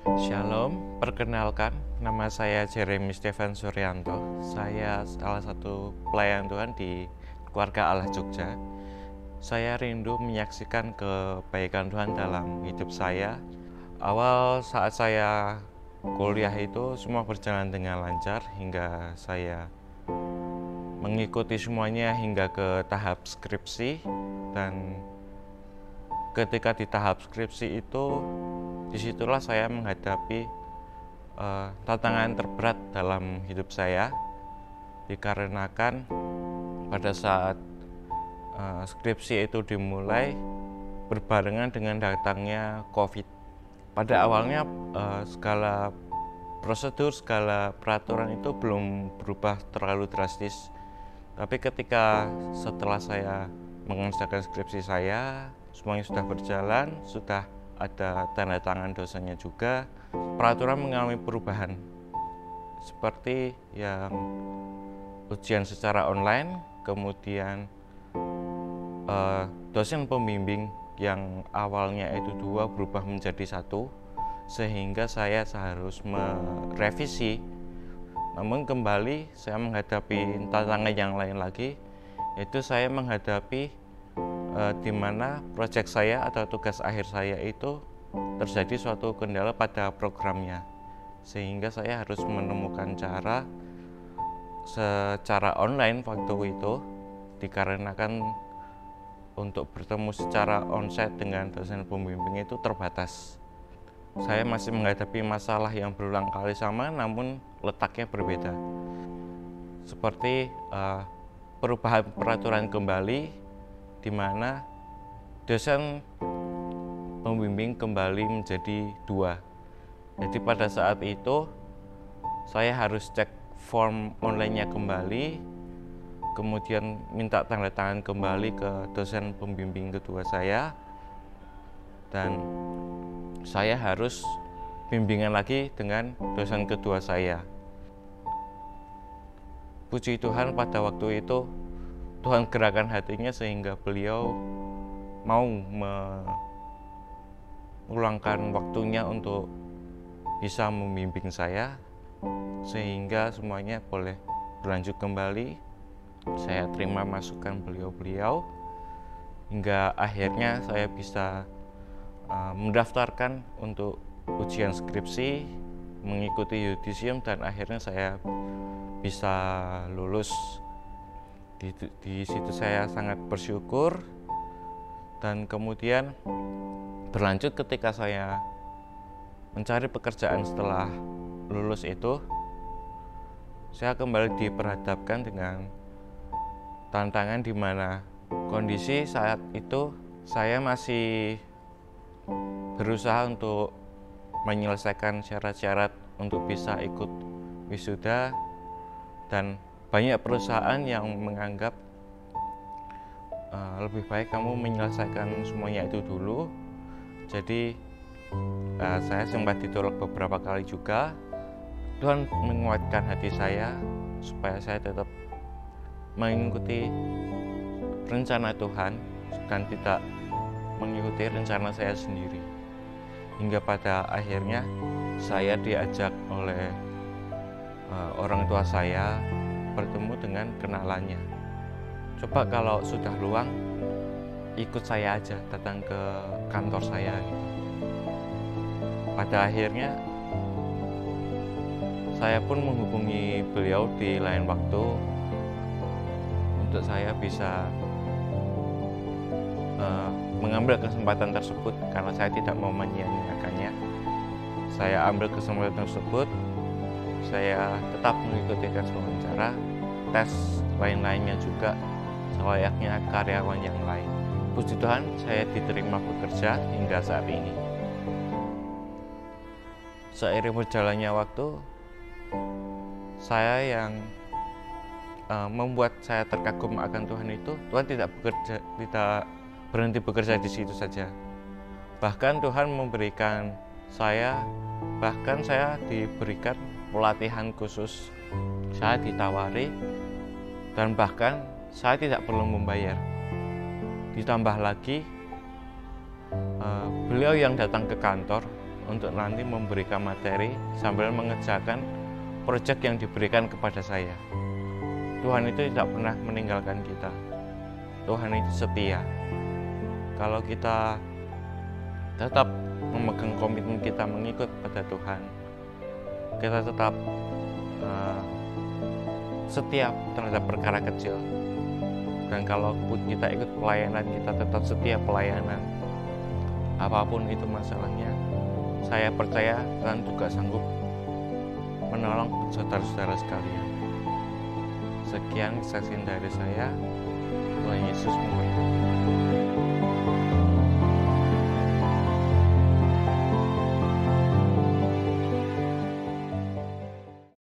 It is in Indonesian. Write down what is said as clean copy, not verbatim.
Shalom, perkenalkan, nama saya Jeremy Stefan Suryanto. Saya salah satu pelayan Tuhan di Keluarga Allah Jogja. Saya rindu menyaksikan kebaikan Tuhan dalam hidup saya. Awal saat saya kuliah itu semua berjalan dengan lancar hingga saya mengikuti semuanya hingga ke tahap skripsi, dan ketika di tahap skripsi itu disitulah saya menghadapi tantangan terberat dalam hidup saya, dikarenakan pada saat skripsi itu dimulai berbarengan dengan datangnya COVID. Pada awalnya segala prosedur, segala peraturan itu belum berubah terlalu drastis, tapi ketika setelah saya mengerjakan skripsi saya, semuanya sudah berjalan, sudah ada tanda tangan dosennya juga, peraturan mengalami perubahan seperti yang ujian secara online, kemudian dosen pembimbing yang awalnya itu 2 berubah menjadi 1, sehingga saya harus merevisi. Namun kembali saya menghadapi tantangan yang lain lagi, yaitu saya menghadapi di mana proyek saya atau tugas akhir saya itu terjadi suatu kendala pada programnya, sehingga saya harus menemukan cara secara online waktu itu, dikarenakan untuk bertemu secara onsite dengan dosen pembimbing itu terbatas. Saya masih menghadapi masalah yang berulang kali sama, namun letaknya berbeda, seperti perubahan peraturan kembali, di mana dosen pembimbing kembali menjadi 2. Jadi pada saat itu saya harus cek form online-nya kembali, kemudian minta tanda tangan kembali ke dosen pembimbing kedua saya, dan saya harus bimbingan lagi dengan dosen kedua saya. Puji Tuhan, pada waktu itu Tuhan gerakan hatinya sehingga beliau mau meluangkan waktunya untuk bisa membimbing saya, sehingga semuanya boleh berlanjut kembali. Saya terima masukan beliau-beliau hingga akhirnya saya bisa mendaftarkan untuk ujian skripsi, mengikuti yudisium, dan akhirnya saya bisa lulus. Di situ saya sangat bersyukur, dan kemudian berlanjut ketika saya mencari pekerjaan setelah lulus itu, saya kembali diperhadapkan dengan tantangan di mana kondisi saat itu saya masih berusaha untuk menyelesaikan syarat-syarat untuk bisa ikut wisuda, dan banyak perusahaan yang menganggap lebih baik kamu menyelesaikan semuanya itu dulu. Jadi saya sempat ditolak beberapa kali juga. Tuhan menguatkan hati saya supaya saya tetap mengikuti rencana Tuhan dan tidak mengikuti rencana saya sendiri. Hingga pada akhirnya saya diajak oleh orang tua saya bertemu dengan kenalannya. Coba kalau sudah luang, ikut saya aja, datang ke kantor saya. Pada akhirnya saya pun menghubungi beliau di lain waktu untuk saya bisa mengambil kesempatan tersebut, karena saya tidak mau menyia-nyiakannya. Saya ambil kesempatan tersebut, saya tetap mengikuti tes wawancara, tes lain-lainnya juga selayaknya karyawan yang lain. Puji Tuhan, saya diterima bekerja hingga saat ini. Seiring berjalannya waktu, saya yang membuat saya terkagum akan Tuhan itu, Tuhan tidak berhenti bekerja di situ saja. Bahkan Tuhan memberikan saya, bahkan saya diberikan pelatihan khusus, saya ditawari, dan bahkan saya tidak perlu membayar. Ditambah lagi beliau yang datang ke kantor untuk nanti memberikan materi sambil mengerjakan proyek yang diberikan kepada saya. Tuhan itu tidak pernah meninggalkan kita. Tuhan itu setia. Kalau kita tetap memegang komitmen kita mengikut pada Tuhan, kita tetap setia terhadap perkara kecil. Dan kalau kita ikut pelayanan, kita tetap setia pelayanan. Apapun itu masalahnya, saya percaya Tuhan juga sanggup menolong saudara-saudara sekalian. Sekian kesaksian dari saya. Tuhan Yesus memberkati.